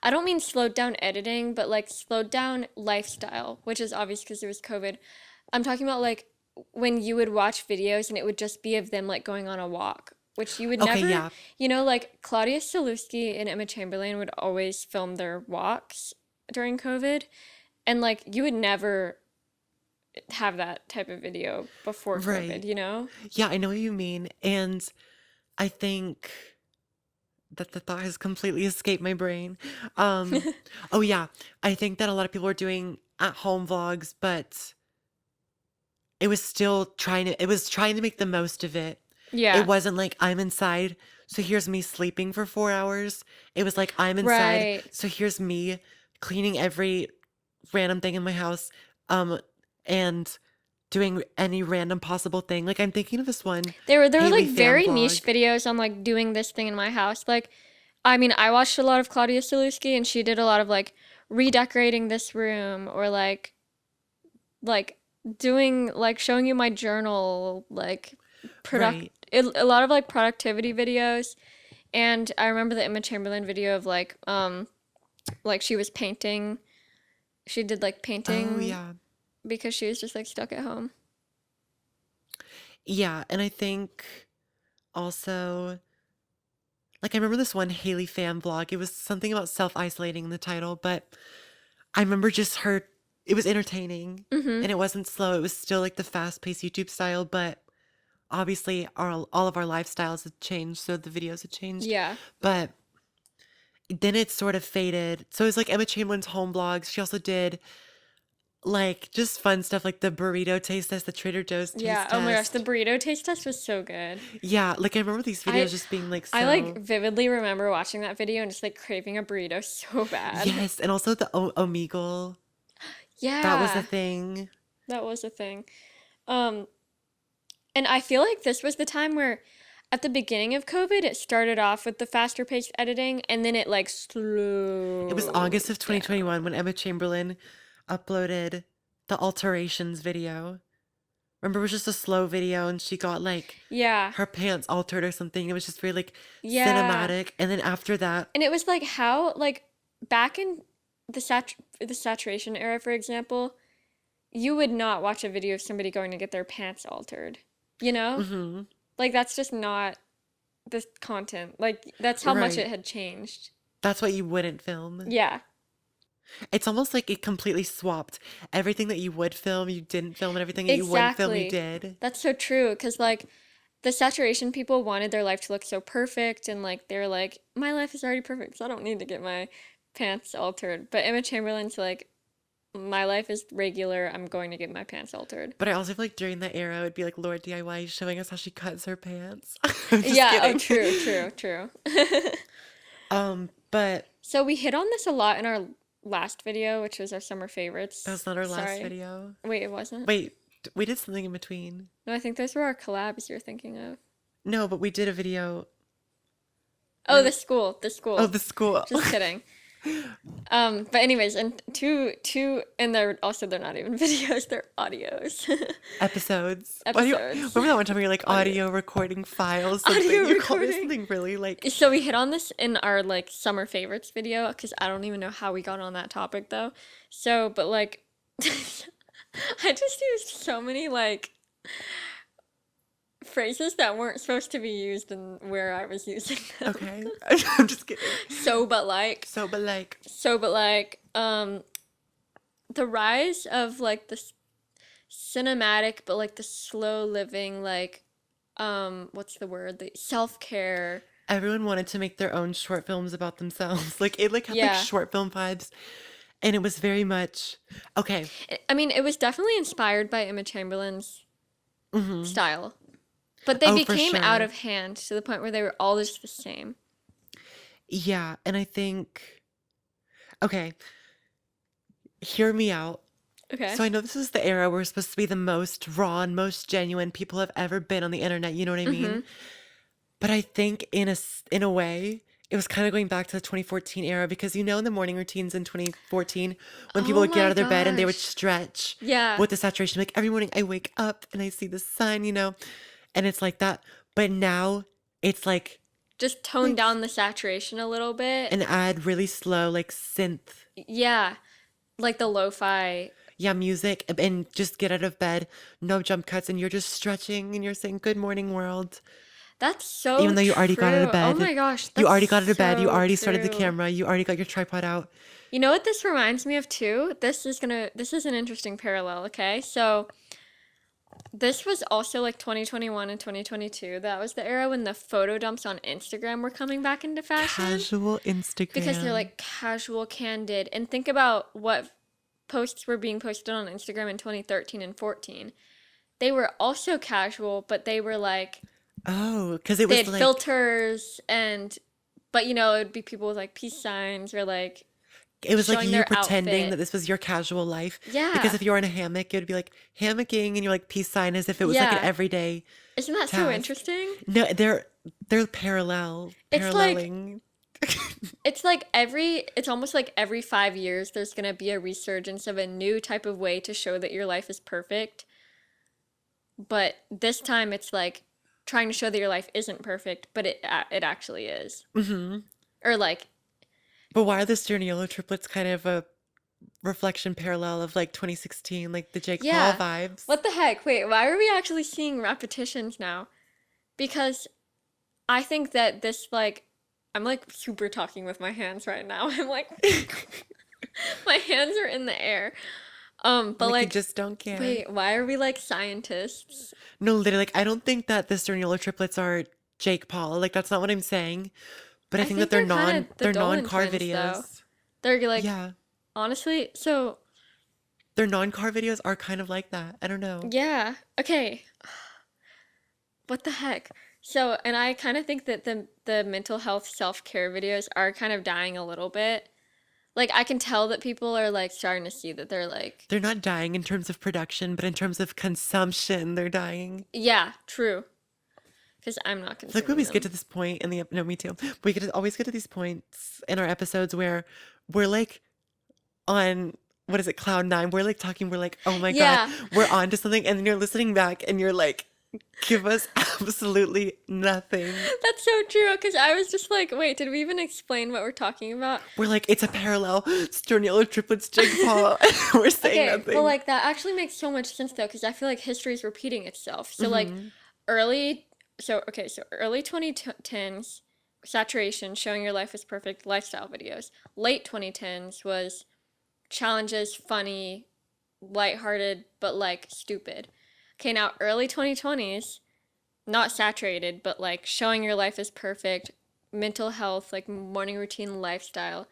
I don't mean slowed down editing, but like slowed down lifestyle, which is obvious because there was COVID. I'm talking about like when you would watch videos and it would just be of them like going on a walk, which you would Okay, never, yeah. like Claudia Salewski and Emma Chamberlain would always film their walks during COVID, and like you would never have that type of video before Right. COVID. Yeah, I know what you mean. And I think that the thought has completely escaped my brain. Um, oh yeah, I think that a lot of people are doing at home vlogs, but it was trying to make the most of it. It Yeah, wasn't like I'm inside, so here's me sleeping for 4 hours. It was like I'm inside, right. so here's me cleaning every random thing in my house, um, and doing any random possible thing. Like I'm thinking of this one There were like Haley fan very niche vlog. videos on like doing this thing in my house. Like, I mean, I watched a lot of Claudia Salewski, and she did a lot of like redecorating this room, or like doing like showing you my journal, like Right. a lot of like productivity videos. And I remember the Emma Chamberlain video of like she was painting. She did like Oh painting yeah. because she was just like stuck at home. Yeah, and I think also like I remember this one Haley fan vlog. It was something about self-isolating in the title, but I remember just her it was entertaining Mm-hmm. and it wasn't slow. It was still like the fast-paced YouTube style, but obviously all of our lifestyles had changed, so the videos had changed. Yeah. But then it sort of faded. So it was like Emma Chamberlain's home vlogs. She also did like just fun stuff like the burrito taste test, the Trader Joe's Yeah. taste Oh my gosh, the test. burrito taste test was so good. Yeah, like I remember these videos I just being like I like so vividly remember watching that video and just like craving a burrito so bad. yes, and also the Omegle. That was a Yeah, thing. that was a thing. Um, and I feel like this was the time where at the beginning of COVID, it started off with the faster paced editing, and then it like It was August slowed of down. 2021 when Emma Chamberlain uploaded the alterations video. Remember, it was just a slow video and she got like Yeah, her pants altered or something. It was just very like yeah. cinematic. And then after that, And it was like how like back in the saturation era, for example, you would not watch a video of somebody going to get their pants altered. You know? hmm Like that's just not the content. Like that's how much it right. had changed. That's what you wouldn't film. Yeah, It's almost like it completely swapped. Everything that you would film, you didn't film, and everything that you wouldn't film, you exactly. did. That's so true because like the saturation people wanted their life to look so perfect, and like they're like my life is already perfect, so I don't need to get my pants altered. But Emma Chamberlain's like my life is regular, I'm going to get my pants altered. But I also feel like during that era, it would be like Lord DIY showing us how she cuts her pants. I'm just Yeah, oh kidding. true, true, true. But So we hit on this a lot in our last video, which was our summer favorites. that's not our last Sorry. video. Wait, it wasn't? Wait, we did something in between. No, I think those were our collabs you're thinking of. No, but we did a video. Oh, Where? The Oh, school. the school Just kidding. But anyways, and and they're not even videos, they're audios. episodes. Episodes. Remember that one time we were like Audio. audio recording files, Audio something? You called it recording. something really like. So we hit on this in our like summer favorites video, because I don't even know how we got on that topic though. So, but like, I just used so many like phrases that weren't supposed to be used in where I was using them. Okay. I'm just kidding. So, but like, So, but like, so, but like, the rise of like this cinematic, but like the slow living, like what's the word? The self-care. Everyone wanted to make their own short films about themselves. Like it like had like Yeah. short film vibes, and it was very much okay. I mean, it was definitely inspired by Emma Chamberlain's Hmm. style, but they Oh, for became out sure. of hand to the point where they were all just the same. Yeah, and I think okay, hear me out. Okay. So I know this is the era where we're supposed to be the most raw and most genuine people have ever been on the internet, you know what I mean? Mm-hmm. But I think in a way, it was kind of going back to the 2014 era because you know in the morning routines in 2014 when people Oh would get out my of their bed and they would gosh. stretch Yeah. with the saturation. Like every morning I wake up and I see the sun, you know, and it's like that. But now it's Just tone like down the saturation a little bit. and add really slow like synth, Yeah. Like the lo-fi. yeah, music and just get out of bed, no jump cuts, and you're just stretching and you're saying good morning world. That's Even so though you already got out of true. Oh bed, my gosh, you that's already got out of bed, you so already started the true. camera, you already got your tripod out. You know what this reminds me of too? This is an interesting parallel, okay? So this was also like 2021 and 2022. That was the era when the photo dumps on Instagram were coming back into fashion Casual because they're Instagram. like casual, candid. And think about what posts were being posted on Instagram in 2013 and 14. They were also casual, but they were like Oh, because it they was had like filters and but you know, it'd be people with like peace signs or like it was like showing you their pretending that outfit. this was your casual life. Because Yeah. if you were in a hammock, it would be like hammocking and you're like peace sign as if it was like an Yeah. everyday Isn't that so task. interesting? No, they're It's like paralleling. it's almost like every 5 years there's gonna be a resurgence of a new type of way to show that your life is perfect. But this time it's like trying to show that your life isn't perfect, but it actually is. Hmm. Or like, But why are the Stern Yellow triplets kind of a reflection parallel of like 2016, like the Jake Paul yeah, vibes? what the heck? Wait, why are we actually seeing repetitions now? Because I think that this like I'm like super talking with my hands right now. I'm like my hands are in the air. But Like you like just don't care. wait, why are we like scientists? No, literally, like I don't think that the Stern Yellow triplets are Jake Paul. Like that's not what I'm saying. But I I think that think they're kind of the they're Dolan non-car twins though. videos. They're like Yeah. honestly, so Their non-car videos are kind of like that. I don't know. yeah. Okay. What the heck? So, and I kind of think that the mental health self-care videos are kind of dying a little bit. Like I can tell that people are like starting to see that they're like, They're not dying in terms of production, but in terms of consumption, they're dying. yeah, true. Because I'm not I feel like we consuming always get to them. this point in the no, me too. We could always get to these points in our episodes where we're like on what is it, cloud nine? We're like talking, we're like, oh my God, Yeah, we're on to something, and then you're listening back and you're like, give us absolutely nothing. that's so true. Because I was just like, wait, did we even explain what we're talking about? We're like, it's a parallel. Stern Yellow triplets, Jake Paul. We're saying Okay, but nothing. like that actually makes so much sense though, because I feel like history is repeating itself. So like Hmm. early, so early 2010s, saturation, showing your life is perfect lifestyle videos. Late 2010s was challenges, funny, lighthearted, but like stupid. Okay, now early 2020s, not saturated, but like showing your life is perfect, mental health, like morning routine lifestyle.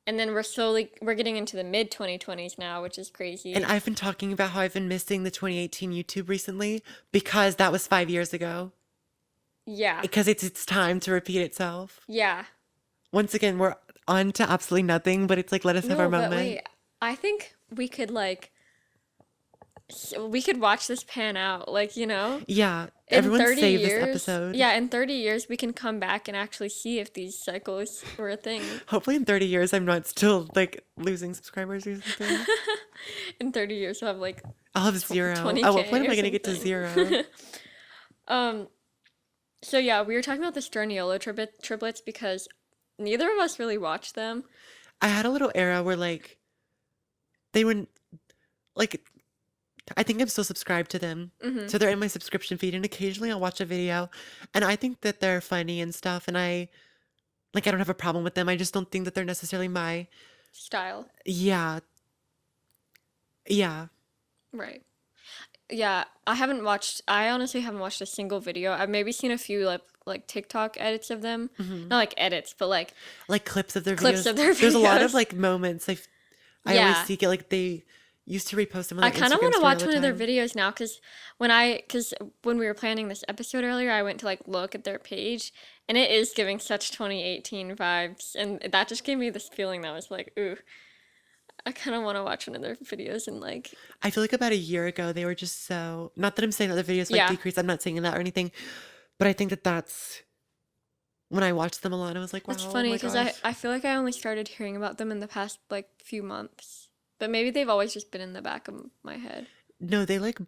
And then we're getting into the mid 2020s now, which is And crazy. I've been talking about how I've been missing the 2018 YouTube recently because that was 5 years ago. Yeah. Because it's time to repeat itself. Yeah. Once again, we're on to absolutely nothing, but it's like, let us have our No, but moment. wait. I think we could like we could watch this pan out, like, you know? Yeah, In everyone 30 save this years, episode. yeah, in 30 years we can come back and actually see if these cycles were a thing. Hopefully in 30 years, I'm not still like losing subscribers or something. In 30 years we'll have like I'll have zero. At what point 20K am or I going to get to something. zero? Um, so yeah, we were talking about the Sterniolo triplets because neither of us really watched them. I had a little era where like they were like I think I'm still subscribed to them. Mm-hmm. So they're in my subscription feed and occasionally I'll watch a video and I think that they're funny and stuff and I don't have a problem with them. I just don't think that they're necessarily Style. yeah. Yeah. Right. Yeah, I honestly haven't watched a single video. I've maybe seen a few like TikTok edits of them. Hmm. Not like edits, but like Like clips of their clips videos. of their There's a lot of videos. like moments. I always Yeah. see it like they used to repost them on I their kind of Instagram want to story all watch the one of their time. videos now cuz when we were planning this episode earlier, I went to like look at their page and it is giving such 2018 vibes and that just gave me this feeling that was like, ooh, I kind of want to watch one of their videos and like I feel like about a year ago they were just so, not that I'm saying that the videos like yeah. decreased. I'm not saying that or anything, but I think that that's when I watched them a lot. I was like, That's wow, oh funny my because gosh. I feel like I only started hearing about them in the past like few months. But maybe they've always just been in the back of my head. No, they like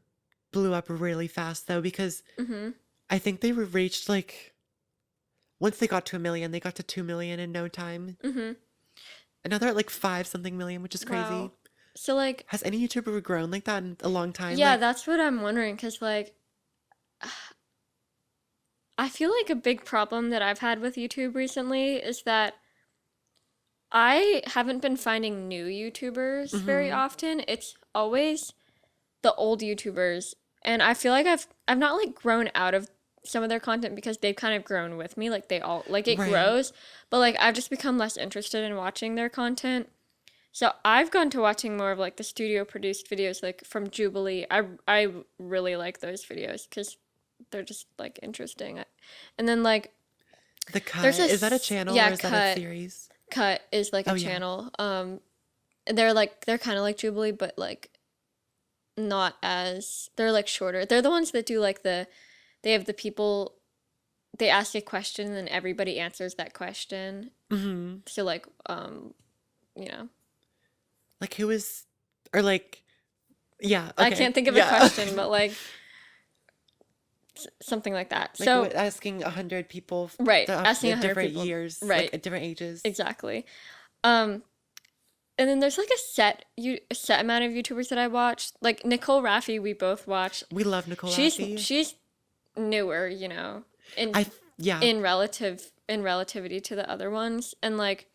blew up really fast though because Mhm. I think they reached like once they got to a million, they got to 2 million in no time. Mhm. And now they're at like five something million, which is Wow. crazy. So like Has any YouTuber grown like that in a long time? yeah, Like, that's what I'm wondering cuz like I feel like a big problem that I've had with YouTube recently is that I haven't been finding new YouTubers very mm-hmm. often. It's always the old YouTubers, and I feel like I've not like grown out of some of their content because they've kind of grown with me. Like they all like it Right. grows, but like I've just become less interested in watching their content. So I've gone to watching more of like the studio produced videos like from Jubilee. I really like those videos because they're just like interesting. And then like The there's Cut. Is that a this channel yeah or is that a cut series? cut is like a Oh yeah. channel. They're kind of like Jubilee, but like not as they're like shorter. They're the ones that do like they have the people they ask a question and then everybody answers that question. Mm-hmm. So like you know, Like who is, or like, yeah, I okay. can't think of a Yeah. question, but like something like that. Like So asking 100 people right, asking at 100 different people. years, like Right, at different ages. exactly. Um and then there's like a set amount of YouTubers that I watch. Like Nicole Raffi, we both watch. We love Nicole Raffi. She's newer, in I, yeah. in relativity to the other ones. And like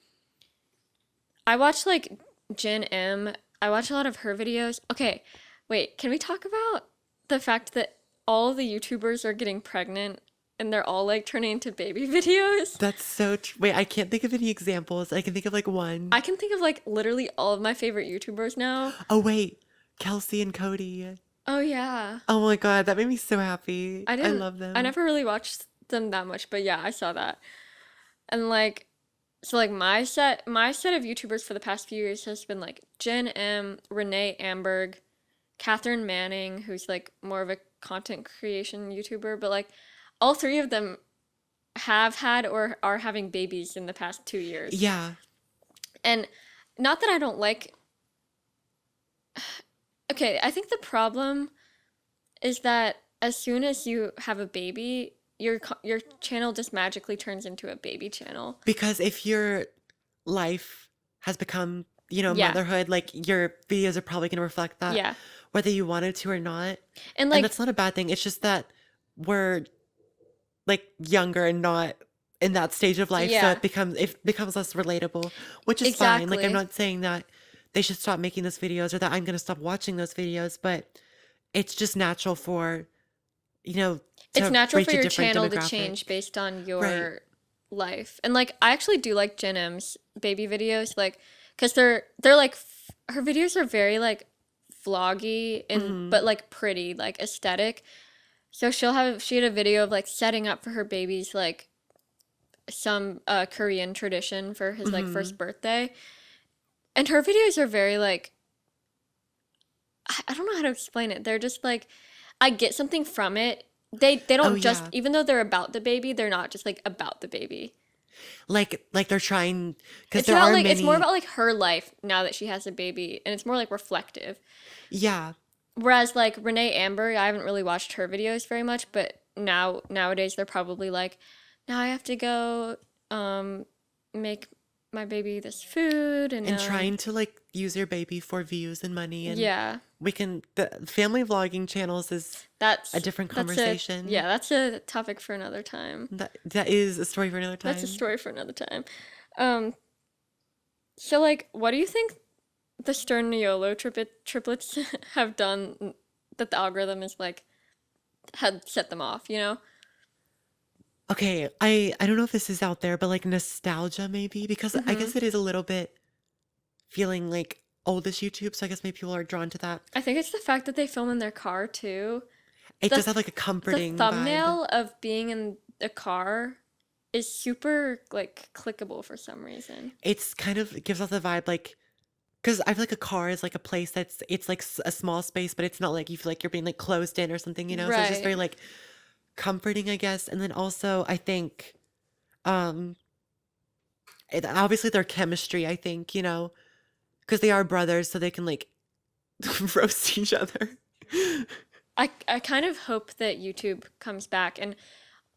I watch like Jen M. I watch a lot of her videos. Okay, wait, can we talk about the fact that all of the YouTubers are getting pregnant and they're all like turning into baby videos? That's so wait, I can't think of any examples. I can think of like one. I can think of like literally all of my favorite YouTubers now. Oh wait, Kelsey and Cody. Oh yeah. Oh my God, that made me so happy. I I didn't love I them. never really watched them that much, but yeah, I saw that. And like so like my set of YouTubers for the past few years has been like Jen M, Renee Amberg, Catherine Manning, who's like more of a content creation YouTuber, but like all three of them have had or are having babies in the past 2 years. Yeah. And not that I don't like okay, I think the problem is that as soon as you have a baby, your channel just magically turns into a baby channel. Because if your life has become, Yeah. motherhood, like your videos are probably going to reflect that, Yeah. whether you wanted to or not. And And like that's not a bad thing. It's just that we're like younger and not in that stage of life. So yeah, it becomes less relatable, which is fine. Like, I'm exactly. not saying that they should stop making those videos or that I'm going to stop watching those videos, but it's just natural for, you know, It's to natural for reach a your different channel to demographic. change based on Right. your life. And like I actually do like Jen M's baby videos like cuz they're like her videos are very like vloggy and Mm-hmm. but like pretty, like aesthetic. So she had a video of like setting up for her baby's like some Korean tradition for his like Mm-hmm. first birthday. And her videos are very like I don't know how to explain it. They're just like I get something from it. They Oh don't just yeah. even though they're about the baby, they're not just like about the baby. Like they're trying, because It's there about are like it's more many. about like her life now that she has a baby and it's more like reflective. Yeah. Whereas like Renee Amber, I haven't really watched her videos very much, but nowadays they're probably like now I have to go make my baby this food and And trying to like use your baby for views and money, and yeah. the family vlogging channels is a That's different that's a conversation. yeah, that's a topic for another time. That is a story for another That's a time. story for another time. Um, so like, what do you think the Stern Niolo triplets have done that the algorithm is like had set them off, you know? Okay, I don't know if this is out there, but like nostalgia maybe because I Hmm. guess it is a little bit feeling like oldish YouTube, so I guess maybe people are drawn to that. I think it's the fact that they film in their car too. It does The have like a the comforting vibe. thumbnail of being in a car is super like clickable for some reason. It's kind of it gives off the vibe like because I feel like a car is like a place that's it's like a small space, but it's not like you feel like you're being like closed in or something, you know? So it's just Right. very like comforting, I guess. And then also I think um obviously their chemistry, I think, you know, because they are brothers, so they can like roast each other. I kind of hope that YouTube comes back and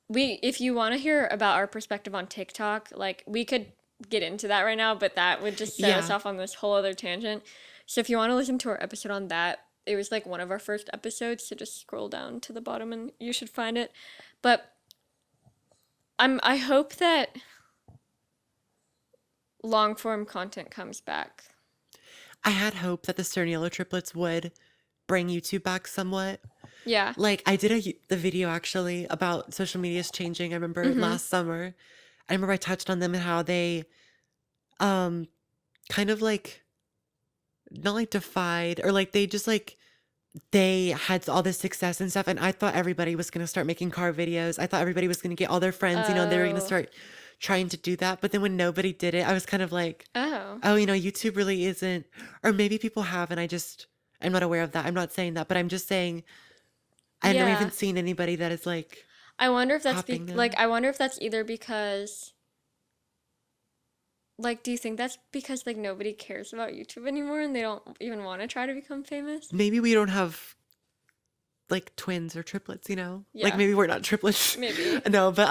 we if you want to hear about our perspective on TikTok, like we could get into that right now, but that would just set us Yeah, off on this whole other tangent. So if you want to listen to our episode on that, it was like one of our first episodes, so just scroll down to the bottom and you should find it. But I hope that long form content comes back. I had hope that the Cernillo triplets would bring YouTube back somewhat. Yeah. Like I did the video actually about social media's changing. I remember Mhm. last summer. I remember I touched on them and how they um kind of like not like defied or like they just like they had all this success and stuff and I thought everybody was going to start making car videos. I thought everybody was going to get all their friends, you know, and they were going to Oh. start trying to do that. But then when nobody did it, I was kind of like, Oh. oh, you know, YouTube really isn't or maybe people have and I'm not aware of that. I'm not saying that, but I'm just saying I Yeah. haven't seen anybody that is like I wonder if that's copying like them. I wonder if that's either because like do you think that's because like nobody cares about YouTube anymore and they don't even want to try to become famous? Maybe we don't have like twins or triplets, you know? Like Yeah, maybe we're not triplets. maybe. No, but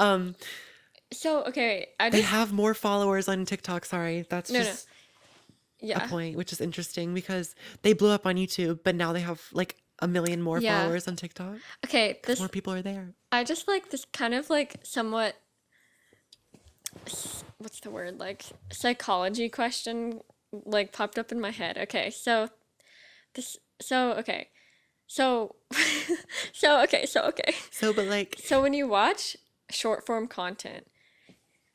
So, okay, I they just have more followers on TikTok, sorry. That's no, no. just a Yeah. point, which is interesting because they blew up on YouTube, but now they have like a million more Yeah. followers on TikTok Okay, because more this people are there. I just like this kind of like somewhat what's the word? Like psychology question like popped up in my head. Okay, so this so okay. So so okay. So, but like, So when you watch short form content,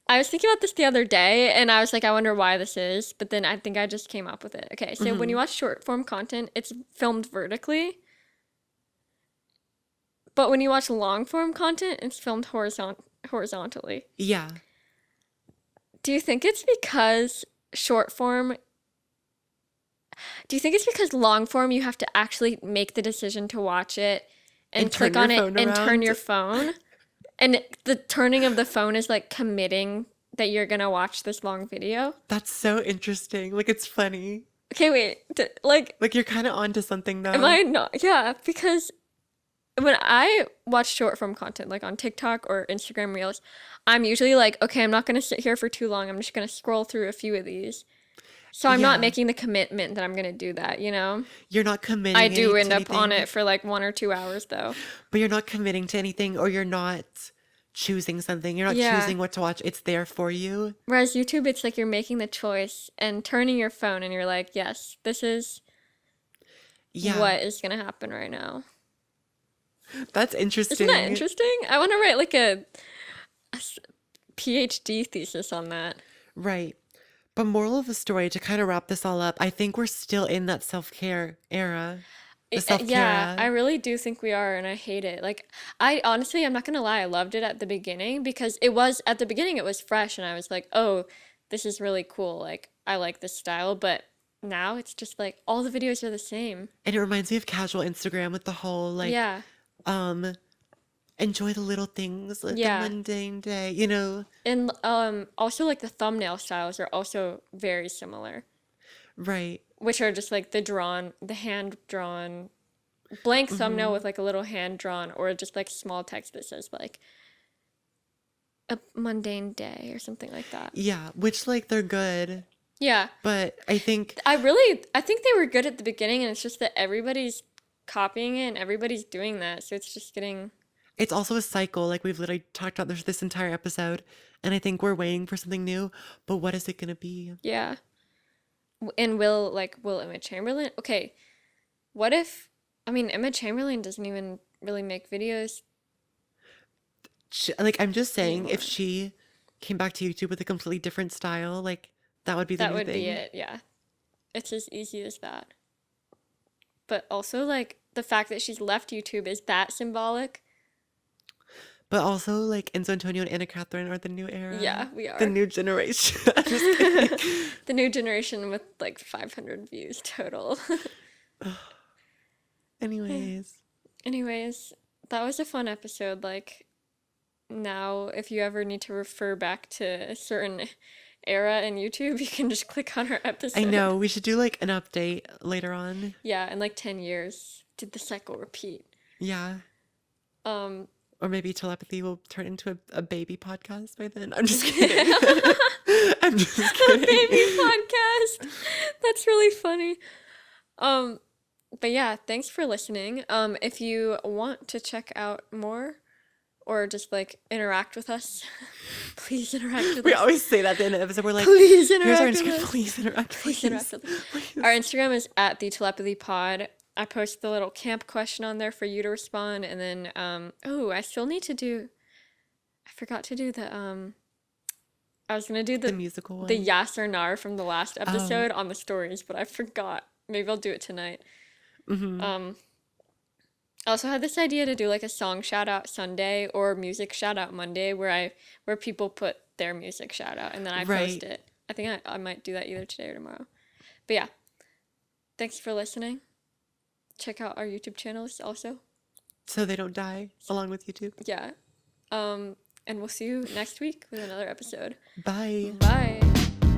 I was thinking about this the other day and I was like, I wonder why this is, but then I think I just came up with it. Okay, so when you mhm, watch short form content, it's filmed vertically, but when you watch long form content, it's filmed horizontally. yeah. Do you think it's because short form, do you think it's because long form you have to actually make the decision to watch it and And turn click your on it phone and turn around. your phone? And the turning of the phone is like committing that you're gonna watch this long video? That's so interesting. Like, it's funny. Okay, wait. Like, Like, you're kind of onto something am though. I not? Yeah, because when I watch short form content, like on TikTok or Instagram Reels, I'm usually like, okay, I'm not gonna sit here for too long. I'm just gonna scroll through a few of these. So I'm not Yeah. making the commitment that I'm gonna do that, you know? You're not I committing do to end up on anything. it for like 1 or 2 hours though. But you're not committing to anything or you're not choosing something. You're not Yeah. choosing what to watch. It's there for you. Whereas YouTube, it's like you're making the choice and turning your phone and you're like, yes, this is Yeah, what is gonna happen right now. that's Isn't that interesting. interesting? I want to write like a PhD thesis on that. Right. But moral of the story, to kind of wrap this all up, I think we're still in that self-care era. The self-care Yeah, I era. really do think we are, and I hate it. Like, I honestly, I'm not gonna lie, I loved it at the beginning because it was, at the beginning, it was fresh, and I was like, oh, this is really cool. Like, I like this style, but now it's just like all the videos are the same. And it reminds me of casual Instagram with the whole like, Yeah, um, enjoy the little things, like the yeah. mundane day, you know? And also like the thumbnail styles are also very similar, Right. which are just like the hand drawn blank thumbnail Mm-hmm. with like a little hand drawn or just like small text that says like a mundane day or something like that. Yeah, which like they're good, Yeah. but I think I think they were good at the beginning and it's just that everybody's copying it and everybody's doing that. So it's just getting it's also a cycle. Like we've literally talked about this entire episode, and I think we're waiting for something new. But what is it gonna be? yeah. And will Emma Chamberlain? Okay. What if I mean, Emma Chamberlain doesn't even really make videos Like, I'm just saying, if anymore. she came back to YouTube with a completely different style, like, that would be the That new would be thing. it, yeah. It's as easy as that. But also, like, the fact that she's left YouTube, is that symbolic? But also, like, Enzo Antonio and Anna Catherine are the new Yeah, era, we the are. new generation. I'm just kidding. The new generation with like 500 views total. Anyways, Anyways, that was a fun episode. Like, now, if you ever need to refer back to a certain era in YouTube, you can just click on our I episode. know we should do like an update later on. Yeah, in like 10 years, did the cycle repeat? Yeah. Um, Or maybe telepathy will turn into a baby podcast by then. I'm just kidding. a I'm just baby kidding. podcast. That's really funny. Um, but yeah, thanks for listening. If you want to check out more or just like interact with us, please interact with We us. always say that at the end of the episode. We're like, Please here's our interact with Instagram. us. Please interact, Please interact please. with us. Please. Our Instagram is at the Telepathy Pod. I post the little camp question on there for you to respond, and then oh, I still need to do. I forgot to do the I was gonna do The musical the one. yes or no from the last Oh. episode on the stories, but I forgot. Maybe I'll do it tonight. Mm-hmm. Um, I also had this idea to do like a song shout out Sunday or music shout out Monday where people put their music shout out and then I post Right. it. I think I might do that either today or tomorrow. But yeah, thanks for listening. Check out our YouTube channels also. So they don't die along with YouTube. Yeah. And we'll see you next week with another episode. Bye. Bye.